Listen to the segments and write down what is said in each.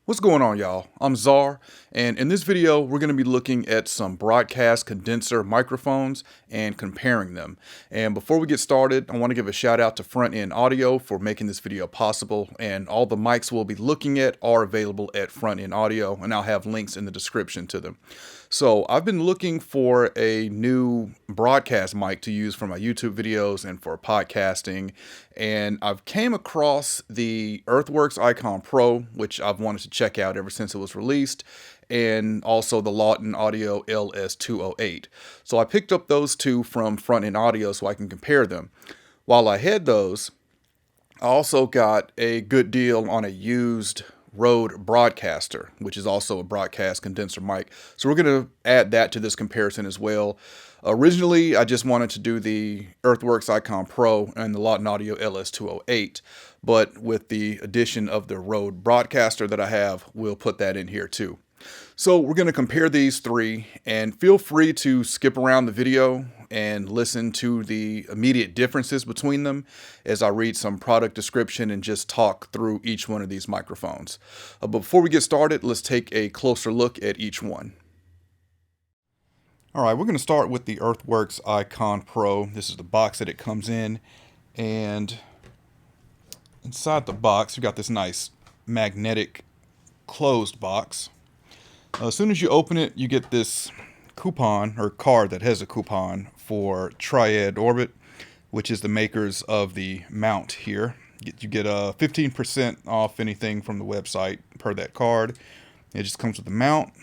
What's going on, y'all? I'm Czar, and in this video, we're going to be looking at some broadcast condenser microphones and comparing them. And before we get started, I want to give a shout out to Frontend Audio for making this video possible, and all the mics we'll be looking at are available at Frontend Audio, and I'll have links in the description to them. So I've been looking for a new broadcast mic to use for my YouTube videos and for podcasting, and I've came across the Earthworks Icon Pro, which I've wanted to check out ever since it was released, and also the Lauten LS-208. So I picked up those two from Frontend Audio so I can compare them. While I had those, I also got a good deal on a used Rode Broadcaster, which is also a broadcast condenser mic. So we're going to add that to this comparison as well. Originally, I just wanted to do the Earthworks Icon Pro and the Lauten Audio LS-208, but with the addition of the Rode Broadcaster that I have, we'll put that in here too. So we're going to compare these three, and feel free to skip around the video and listen to the immediate differences between them as I read some product description and just talk through each one of these microphones. But before we get started, let's take a closer look at each one. All right, we're going to start with the Earthworks Icon Pro. This is the box that it comes in, and inside the box, we've got this nice magnetic closed box. As soon as you open it, you get this coupon or card that has a coupon for Triad Orbit, which is the makers of the mount here. You get 15% off anything from the website per that card. It just comes with the mount,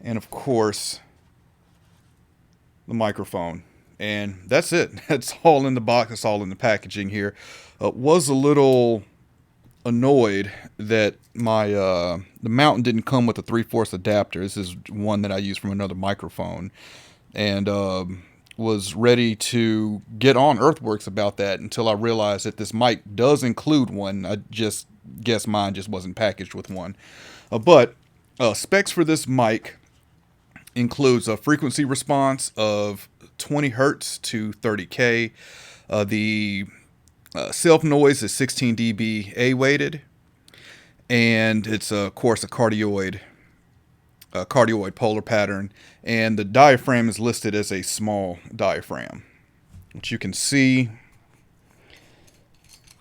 and of course the microphone, and that's it. That's all in the box. That's all in the packaging here. Was a little annoyed that my the mount didn't come with a 3/4 adapter. This is one that I use from another microphone, and was ready to get on Earthworks about that until I realized that this mic does include one. I just guess mine just wasn't packaged with one. But specs for this mic includes a frequency response of 20 hertz to 30K. The self noise is 16 dB A-weighted, and it's of course a cardioid polar pattern, and the diaphragm is listed as a small diaphragm, which you can see.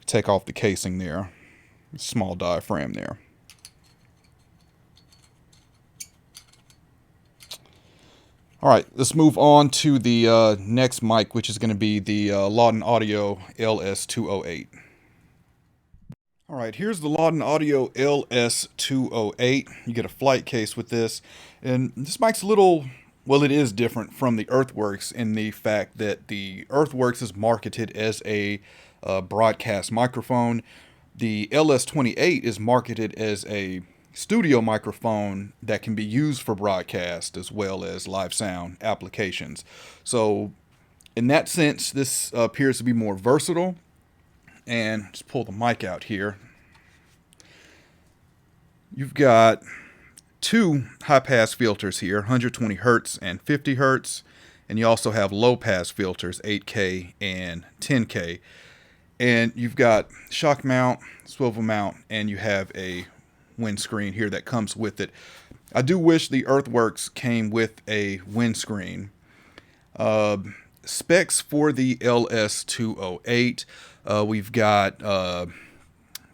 Take off the casing there, small diaphragm there. All right, let's move on to the next mic, which is going to be the Lauten Audio LS-208. All right, here's the Lauten Audio LS-208. You get a flight case with this, and this mic's a little, well, it is different from the Earthworks in the fact that the Earthworks is marketed as a broadcast microphone. The LS-28 is marketed as a studio microphone that can be used for broadcast as well as live sound applications. So in that sense, this appears to be more versatile. And just pull the mic out here. You've got two high-pass filters here, 120 hertz and 50 hertz. And you also have low-pass filters, 8K and 10K. And you've got shock mount, swivel mount, and you have a windscreen here that comes with it. I do wish the Earthworks came with a windscreen. Specs for the LS-208, we've got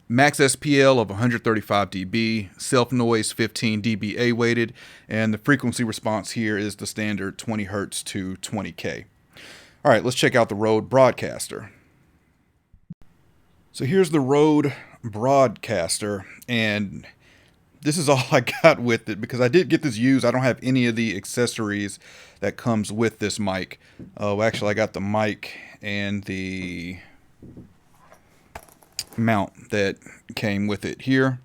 max SPL of 135 dB, self noise 15 dB A-weighted, and the frequency response here is the standard 20 hertz to 20K. All right, let's check out the Rode Broadcaster. So here's the Rode Broadcaster, and this is all I got with it because I did get this used. I don't have any of the accessories that comes with this mic. Actually, I got the mic and the mount that came with it here.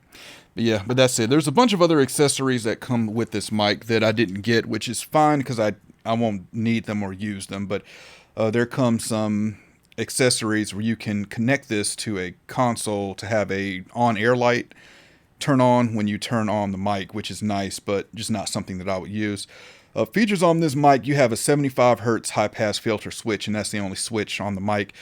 But that's it. There's a bunch of other accessories that come with this mic that I didn't get, which is fine because I won't need them or use them. But there comes some accessories where you can connect this to a console to have a on-air light turn on when you turn on the mic, which is nice, but just not something that I would use. Features on this mic, you have a 75 hertz high pass filter switch, and that's the only switch on the mic.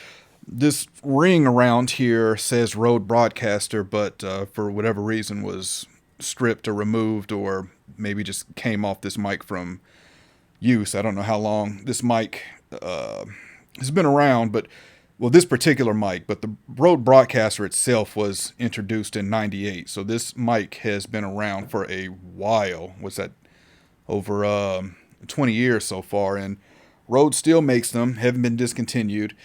This ring around here says Rode Broadcaster, but for whatever reason was stripped or removed, or maybe just came off this mic from use. I don't know how long this mic has been around, but well, this particular mic, but the Rode Broadcaster itself was introduced in '98, so this mic has been around for a while. What's that? Over 20 years so far, and Rode still makes them, haven't been discontinued.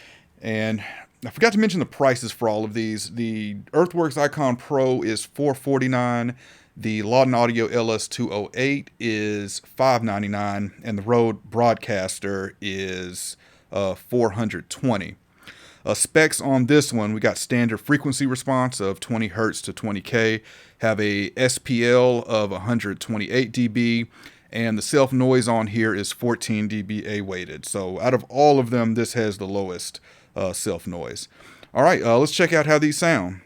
And I forgot to mention the prices for all of these. The Earthworks Icon Pro is $449. The Lauten Audio LS-208 is $599, and the Rode Broadcaster is $420. Specs on this one, we got standard frequency response of 20 hertz to 20K, have a SPL of 128 dB, and the self noise on here is 14 dBA weighted. So out of all of them, this has the lowest self noise. All right, let's check out how these sound.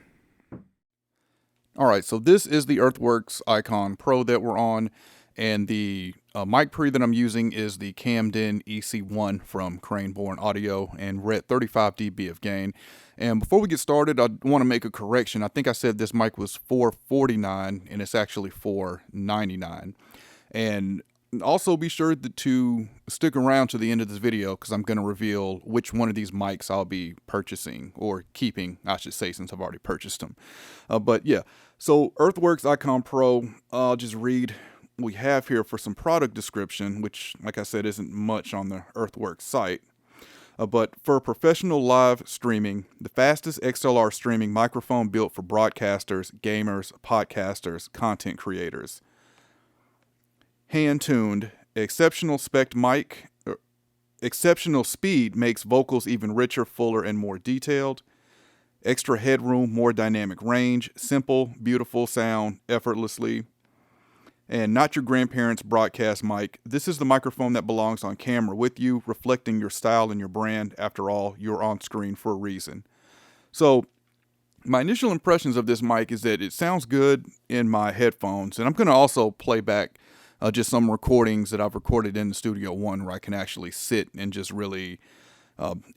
All right, so this is the Earthworks Icon Pro that we're on, and the mic pre that I'm using is the Camden EC1 from Craneborn Audio, and we're at 35 dB of gain. And before we get started, I want to make a correction. I think I said this mic was $449, and it's actually $499. And also be sure to stick around to the end of this video, because I'm going to reveal which one of these mics I'll be purchasing, or keeping, I should say, since I've already purchased them. But yeah, so Earthworks Icon Pro, I'll just read what we have here for some product description, which, like I said, isn't much on the Earthworks site. But for professional live streaming, the fastest XLR streaming microphone built for broadcasters, gamers, podcasters, content creators. Hand-tuned, exceptional spec mic, exceptional speed makes vocals even richer, fuller, and more detailed. Extra headroom, more dynamic range, simple, beautiful sound, effortlessly. And not your grandparents' broadcast mic. This is the microphone that belongs on camera with you, reflecting your style and your brand. After all, you're on screen for a reason. So, my initial impressions of this mic is that it sounds good in my headphones, and I'm going to also play back just some recordings that I've recorded in the Studio One, where I can actually sit and just really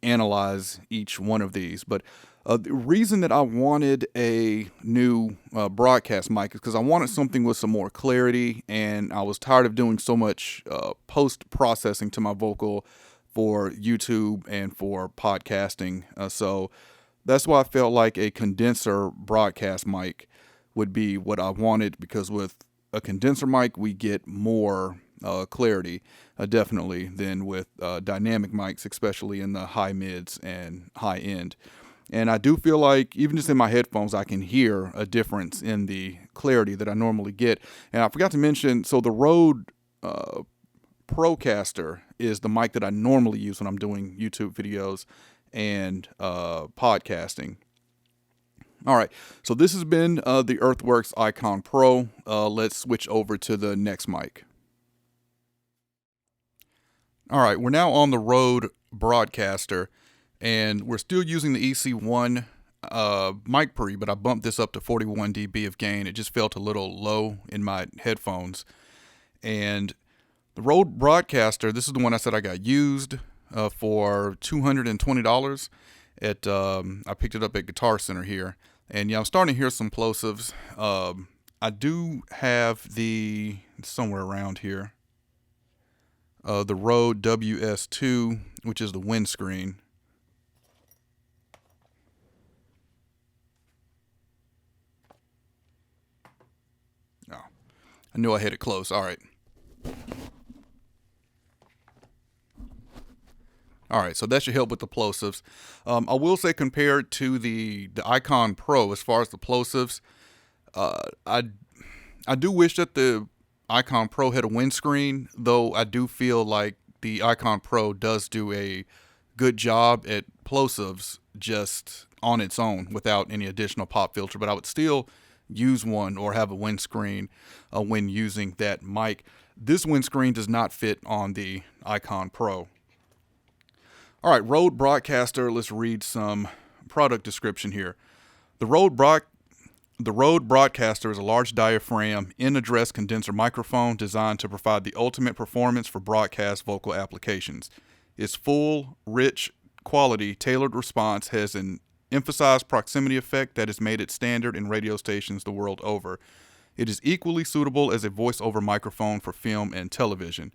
analyze each one of these. But the reason that I wanted a new broadcast mic is because I wanted something with some more clarity, and I was tired of doing so much post-processing to my vocal for YouTube and for podcasting. So that's why I felt like a condenser broadcast mic would be what I wanted, because with a condenser mic, we get more clarity, definitely, than with dynamic mics, especially in the high mids and high end. And I do feel like, even just in my headphones, I can hear a difference in the clarity that I normally get. And I forgot to mention, so the Rode Procaster is the mic that I normally use when I'm doing YouTube videos and podcasting. All right, so this has been the Earthworks Icon Pro. Let's switch over to the next mic. All right, we're now on the Rode Broadcaster, and we're still using the EC1 mic pre, but I bumped this up to 41 dB of gain. It just felt a little low in my headphones. And the Rode Broadcaster, this is the one I said I got used for $220 at I picked it up at Guitar Center here. And yeah, I'm starting to hear some plosives. I do have somewhere around here, the Rode WS2, which is the windscreen. Oh, I knew I had it close. All right. All right, so that should help with the plosives. I will say, compared to the Icon Pro, as far as the plosives, I do wish that the Icon Pro had a windscreen, though I do feel like the Icon Pro does do a good job at plosives just on its own without any additional pop filter, but I would still use one or have a windscreen when using that mic. This windscreen does not fit on the Icon Pro. All right, Rode Broadcaster, let's read some product description here. The Rode Broadcaster is a large diaphragm in-address condenser microphone designed to provide the ultimate performance for broadcast vocal applications. Its full, rich, quality, tailored response has an emphasized proximity effect that has made it standard in radio stations the world over. It is equally suitable as a voice-over microphone for film and television.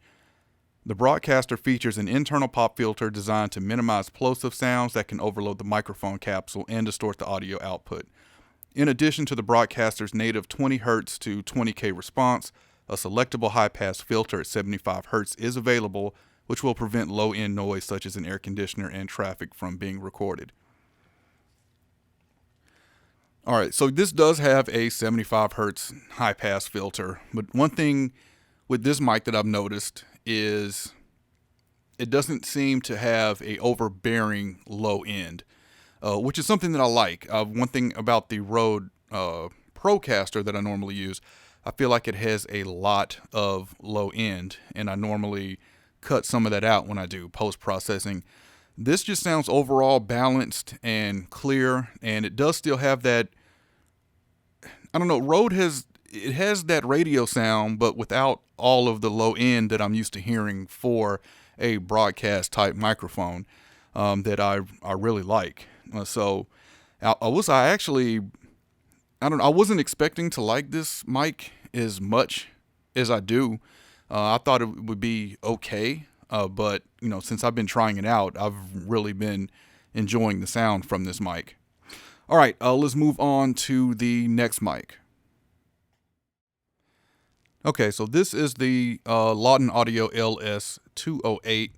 The Broadcaster features an internal pop filter designed to minimize plosive sounds that can overload the microphone capsule and distort the audio output. In addition to the Broadcaster's native 20 Hz to 20K response, a selectable high-pass filter at 75 Hz is available, which will prevent low-end noise such as an air conditioner and traffic from being recorded. All right, so this does have a 75 Hz high-pass filter, but one thing with this mic that I've noticed is it doesn't seem to have a overbearing low end, which is something that I like. One thing about the Rode Procaster that I normally use, I feel like it has a lot of low end, and I normally cut some of that out when I do post-processing. This just sounds overall balanced and clear, and it does still have that, I don't know, Rode has that radio sound, but without all of the low end that I'm used to hearing for a broadcast type microphone that I really like. I wasn't expecting to like this mic as much as I do. I thought it would be okay, but since I've been trying it out, I've really been enjoying the sound from this mic. All right, let's move on to the next mic. Okay, so this is the Lauten Audio LS-208,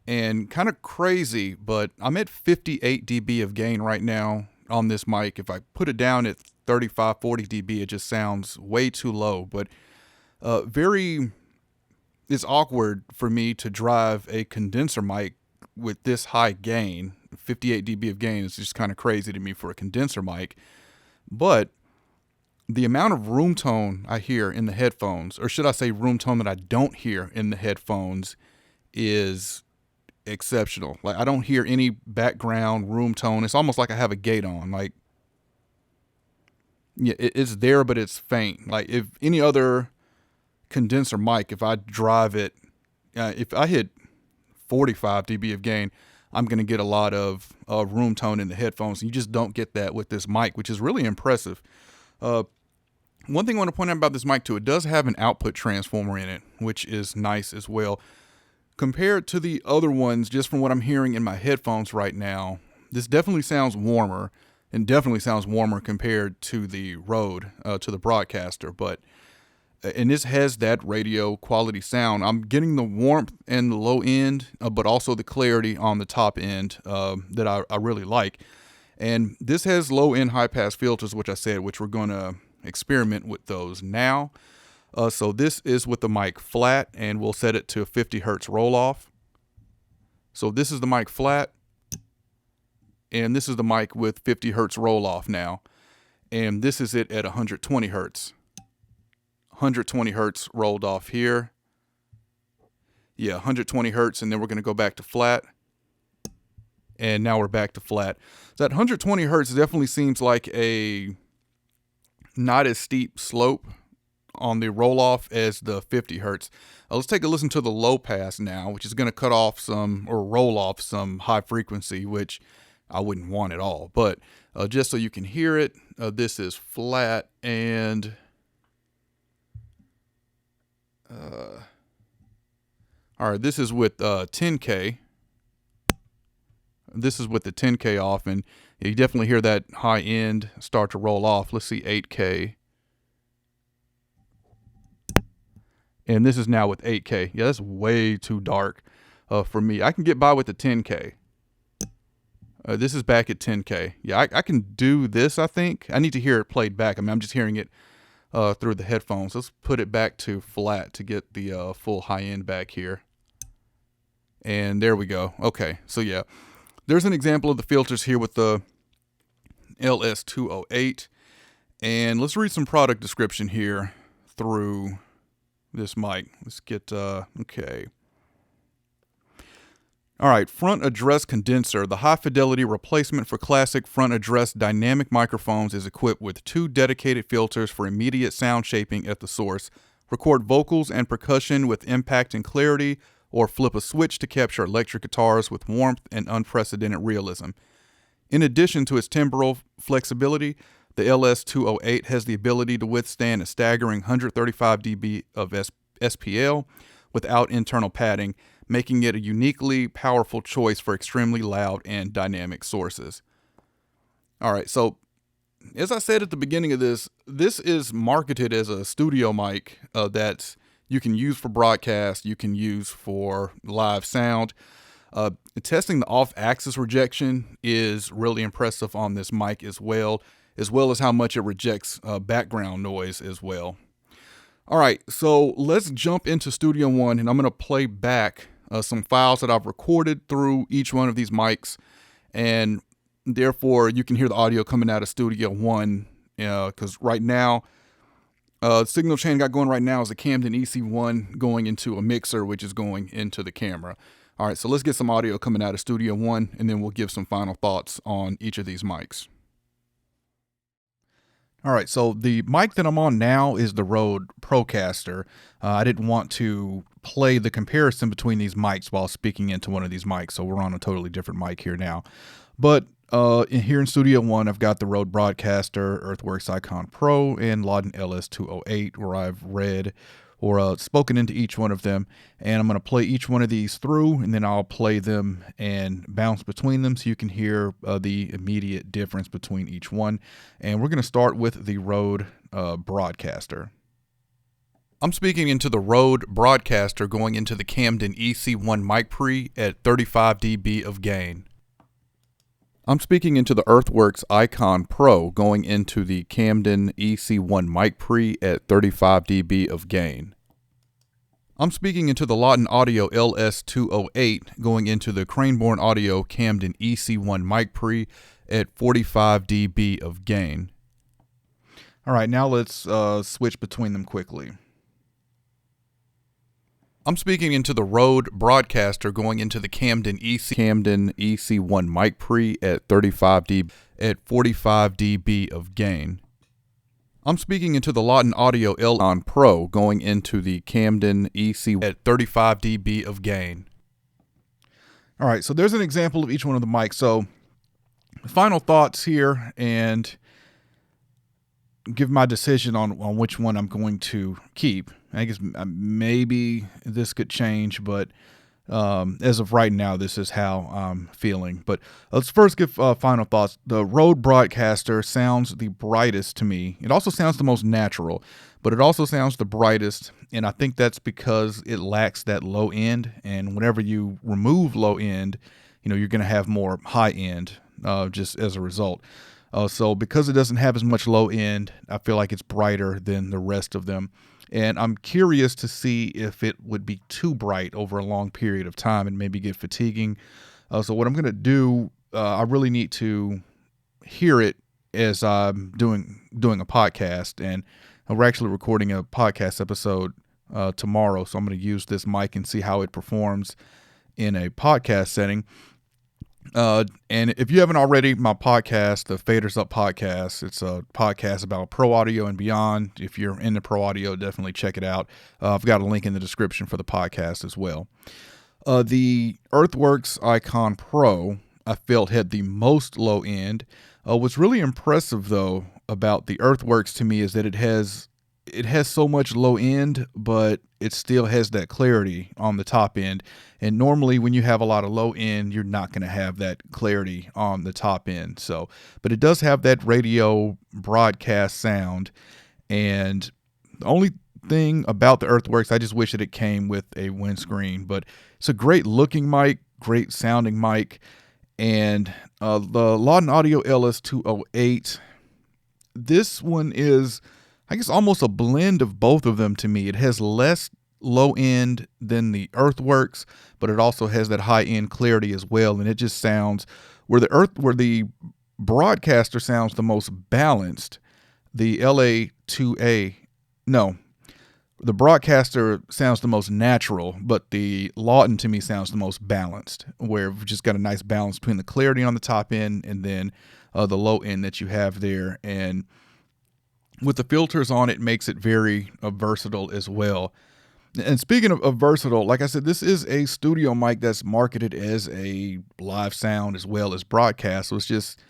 and kind of crazy, but I'm at 58 dB of gain right now on this mic. If I put it down at 35, 40 dB, it just sounds way too low, but it's awkward for me to drive a condenser mic with this high gain. 58 dB of gain is just kind of crazy to me for a condenser mic, but the amount of room tone I hear in the headphones, or should I say room tone that I don't hear in the headphones, is exceptional. Like, I don't hear any background room tone. It's almost like I have a gate on. Like, yeah, it's there, but it's faint. Like, if any other condenser mic, if I drive it, if I hit 45 dB of gain, I'm going to get a lot of room tone in the headphones. You just don't get that with this mic, which is really impressive. One thing I want to point out about this mic too, it does have an output transformer in it, which is nice as well. Compared to the other ones, just from what I'm hearing in my headphones right now, this definitely sounds warmer, and definitely sounds warmer compared to the Rode, to the Broadcaster. And this has that radio quality sound. I'm getting the warmth and the low end, but also the clarity on the top end that I really like. And this has low end high pass filters, which I said, which we're going to experiment with those now. So this is with the mic flat, and we'll set it to a 50 Hertz roll off. So this is the mic flat, and this is the mic with 50 Hertz roll off now. And this is it at 120 Hertz. 120 Hertz rolled off here. Yeah, 120 Hertz, and then we're going to go back to flat. And now we're back to flat. So that 120 Hertz definitely seems like a not as steep slope on the roll off as the 50 Hertz. Let's take a listen to the low pass now, which is going to cut off some, or roll off some high frequency, which I wouldn't want at all. But just so you can hear it, this is flat, and all right, this is with 10K. This is with the 10K off, and you definitely hear that high end start to roll off. Let's see 8K. And this is now with 8K. Yeah, that's way too dark for me. I can get by with the 10K. This is back at 10K. Yeah, I can do this, I think. I need to hear it played back. I mean, I'm just hearing it through the headphones. Let's put it back to flat to get the full high end back here. And there we go. Okay, so yeah. There's an example of the filters here with the LS-208. And let's read some product description here through this mic. Let's get, okay. All right, front address condenser. The high fidelity replacement for classic front address dynamic microphones is equipped with 2 dedicated filters for immediate sound shaping at the source. Record vocals and percussion with impact and clarity, or flip a switch to capture electric guitars with warmth and unprecedented realism. In addition to its timbral flexibility, the LS-208 has the ability to withstand a staggering 135 dB of SPL without internal padding, making it a uniquely powerful choice for extremely loud and dynamic sources. All right, so as I said at the beginning of this is marketed as a studio mic that you can use for broadcast, you can use for live sound. Testing the off-axis rejection is really impressive on this mic as well as how much it rejects background noise as well. All right, so let's jump into Studio One, and I'm going to play back some files that I've recorded through each one of these mics, and therefore you can hear the audio coming out of Studio One, because right now, signal chain I got going right now is a Camden EC1 going into a mixer, which is going into the camera. All right, so let's get some audio coming out of Studio One, and then we'll give some final thoughts on each of these mics. All right, so the mic that I'm on now is the Rode Procaster. I didn't want to play the comparison between these mics while speaking into one of these mics, so we're on a totally different mic here now. But here in Studio One, I've got the Rode Broadcaster, Earthworks Icon Pro, and Lauten LS-208, where I've read or spoken into each one of them, and I'm going to play each one of these through, and then I'll play them and bounce between them so you can hear the immediate difference between each one. And we're going to start with the Rode Broadcaster. I'm speaking into the Rode Broadcaster going into the Camden EC1 mic pre at 35 dB of gain. I'm speaking into the Earthworks Icon Pro going into the Camden EC1 mic pre at 35 dB of gain. I'm speaking into the Lauten Audio LS-208 going into the Craneborn Audio Camden EC1 mic pre at 45 dB of gain. All right, now let's switch between them quickly. I'm speaking into the Rode Broadcaster going into the Camden EC1 mic pre at 35 dB at 45 dB of gain. I'm speaking into the Lauten Audio LS Pro going into the Camden EC at 35 dB of gain. All right, so there's an example of each one of the mics. So final thoughts here, and give my decision on which one I'm going to keep. I guess maybe this could change, but as of right now, this is how I'm feeling. But let's first give final thoughts. The Rode Broadcaster sounds the brightest to me. It also sounds the most natural, but it also sounds the brightest, and I think that's because it lacks that low end, and whenever you remove low end, you're going to have more high end just as a result. So because it doesn't have as much low end, I feel like it's brighter than the rest of them. And I'm curious to see if it would be too bright over a long period of time and maybe get fatiguing. So what I'm going to do, I really need to hear it as I'm doing a podcast. And we're actually recording a podcast episode tomorrow. So I'm going to use this mic and see how it performs in a podcast setting. And if you haven't already, my podcast, the Faders Up podcast, it's a podcast about pro audio and beyond. If you're into pro audio, definitely check it out. I've got a link in the description for the podcast as well. The Earthworks Icon Pro, I felt had the most low end. What's really impressive though about the Earthworks to me is that it has so much low end, but it still has that clarity on the top end. And normally when you have a lot of low end, you're not going to have that clarity on the top end. So, but it does have that radio broadcast sound. And the only thing about the Earthworks, I just wish that it came with a windscreen, but it's a great looking mic, great sounding mic. And the Lauten Audio LS-208, this one is, I guess, almost a blend of both of them to me. It has less low end than the Earthworks, but it also has that high end clarity as well. And it just sounds where the Broadcaster sounds the most balanced. The the Broadcaster sounds the most natural, but the Lauten to me sounds the most balanced, where we've just got a nice balance between the clarity on the top end and then the low end that you have there. And with the filters on it, makes it very versatile as well. And speaking of versatile, like I said, this is a studio mic that's marketed as a live sound as well as broadcast. So it's just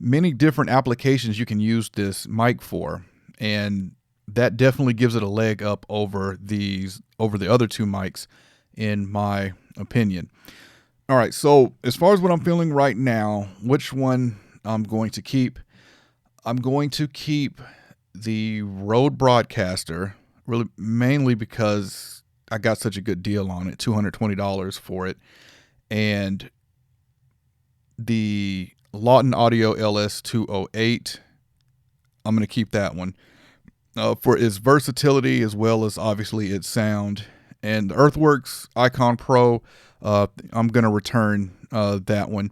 many different applications you can use this mic for. And that definitely gives it a leg up over the other two mics, in my opinion. All right, so as far as what I'm feeling right now, which one I'm going to keep? I'm going to keep the Rode Broadcaster, really mainly because I got such a good deal on it, $220 for it. And the Lauten Audio LS-208, I'm going to keep that one for its versatility as well as obviously its sound. And the Earthworks Icon Pro, I'm going to return that one.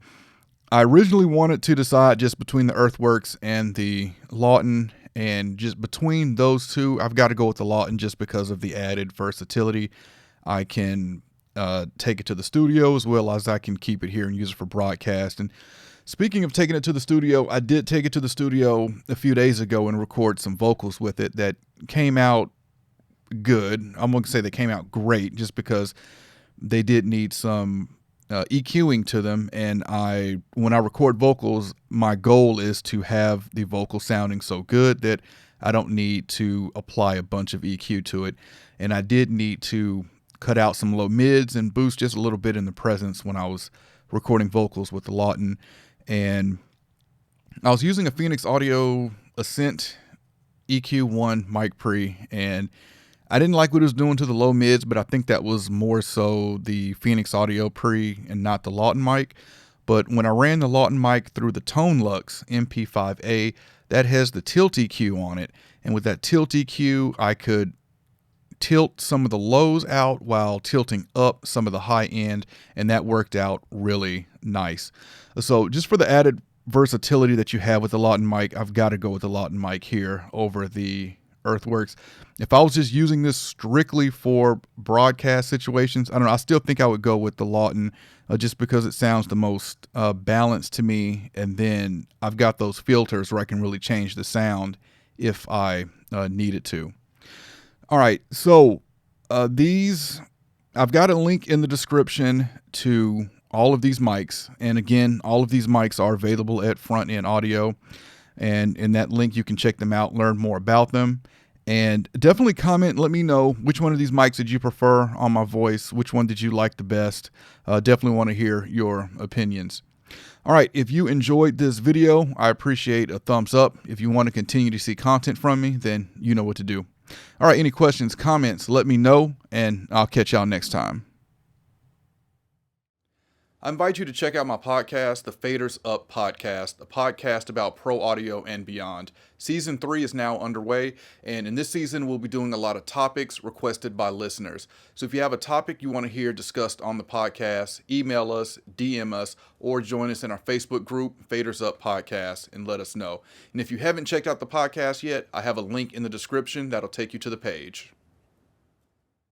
I originally wanted to decide just between the Earthworks and the Lauten, and just between those two, I've got to go with the Lauten just because of the added versatility. I can take it to the studio as well as I can keep it here and use it for broadcast. And speaking of taking it to the studio, I did take it to the studio a few days ago and record some vocals with it that came out good. I'm going to say they came out great just because they did need some EQing to them. And when I record vocals, my goal is to have the vocal sounding so good that I don't need to apply a bunch of EQ to it. And I did need to cut out some low mids and boost just a little bit in the presence when I was recording vocals with the Lauten. And I was using a Phoenix Audio Ascent EQ1 mic pre, and I didn't like what it was doing to the low mids, but I think that was more so the Phoenix Audio pre and not the Lauten mic. But when I ran the Lauten mic through the Tone Lux MP5A, that has the tilt EQ on it. And with that tilt EQ, I could tilt some of the lows out while tilting up some of the high end, and that worked out really nice. So just for the added versatility that you have with the Lauten mic, I've got to go with the Lauten mic here over the Earthworks. If I was just using this strictly for broadcast situations, I don't know, I still think I would go with the Lauten just because it sounds the most balanced to me. And then I've got those filters where I can really change the sound if I needed to. All right, so I've got a link in the description to all of these mics. And again, all of these mics are available at Frontend Audio. And in that link, you can check them out, learn more about them. And definitely comment and let me know which one of these mics did you prefer on my voice? Which one did you like the best? Definitely want to hear your opinions. All right, if you enjoyed this video, I appreciate a thumbs up. If you want to continue to see content from me, then you know what to do. All right, any questions, comments, let me know, and I'll catch y'all next time. I invite you to check out my podcast, the Faders Up Podcast, a podcast about pro audio and beyond. Season 3 is now underway, and in this season, we'll be doing a lot of topics requested by listeners. So if you have a topic you want to hear discussed on the podcast, email us, DM us, or join us in our Facebook group, Faders Up Podcast, and let us know. And if you haven't checked out the podcast yet, I have a link in the description that'll take you to the page.